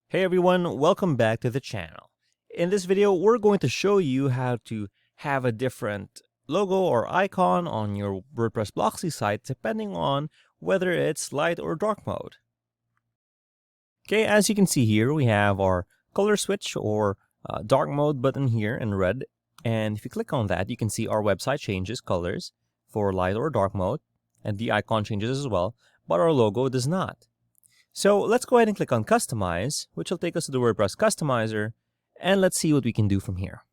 Hey everyone, welcome back to the channel. In this video, we're going to show you how to have a different logo or icon on your WordPress Blocksy site depending on whether it's light or dark mode. Okay, as you can see here, we have our color switch or dark mode button here in red. And if you click on that, you can see our website changes colors for light or dark mode, and the icon changes as well, but our logo does not. So let's go ahead and click on Customize, which will take us to the WordPress Customizer, and let's see what we can do from here.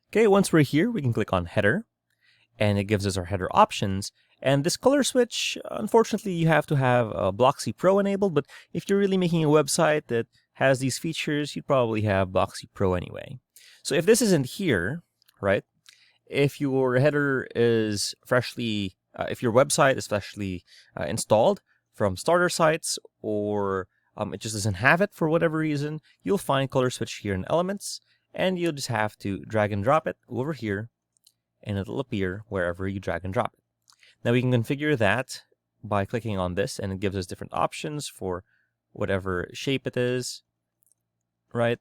Okay, once we're here, we can click on Header, and it gives us our header options. And this color switch, unfortunately, you have to have Blocksy Pro enabled, but if you're really making a website that has these features, you'd probably have Blocksy Pro anyway. So if this isn't here, right, if your header is freshly, if your website is freshly installed from starter sites, or it just doesn't have it for whatever reason, you'll find color switch here in Elements, and you'll just have to drag and drop it over here, and it'll appear wherever you drag and drop it. Now we can configure that by clicking on this, and it gives us different options for whatever shape it is, right?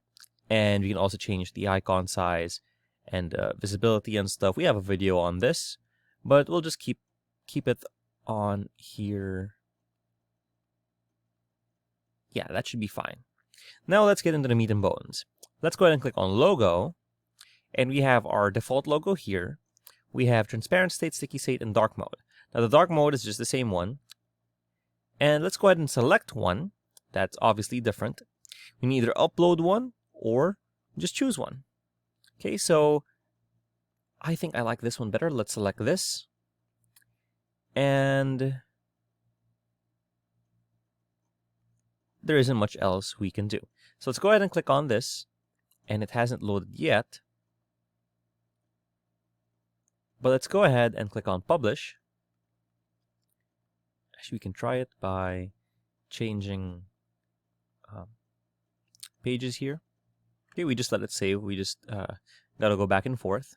And we can also change the icon size and visibility and stuff. We have a video on this, but we'll just keep it on here. Yeah, that should be fine. Now let's get into the meat and bones. Let's go ahead and click on Logo, and we have our default logo here. We have Transparent State, Sticky State, and Dark Mode. Now the dark mode is just the same one. And let's go ahead and select one that's obviously different. We can either upload one or just choose one. Okay, so I think I like this one better. Let's select this. And there isn't much else we can do. So let's go ahead and click on this, and it hasn't loaded yet. But let's go ahead and click on Publish. Actually, we can try it by changing pages here. Okay, we just let it save. We just gotta go back and forth.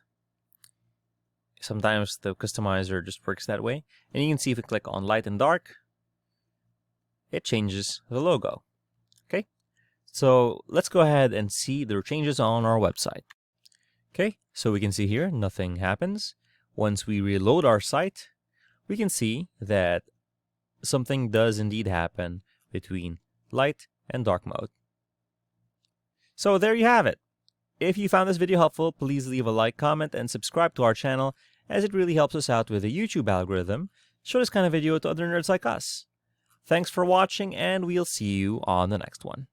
Sometimes the customizer just works that way. And you can see if we click on Light and Dark, it changes the logo. Okay, so let's go ahead and see the changes on our website. Okay, so we can see here nothing happens. Once we reload our site, we can see that something does indeed happen between light and dark mode. So there you have it. If you found this video helpful, please leave a like, comment, and subscribe to our channel, as it really helps us out with the YouTube algorithm. Show this kind of video to other nerds like us. Thanks for watching, and we'll see you on the next one.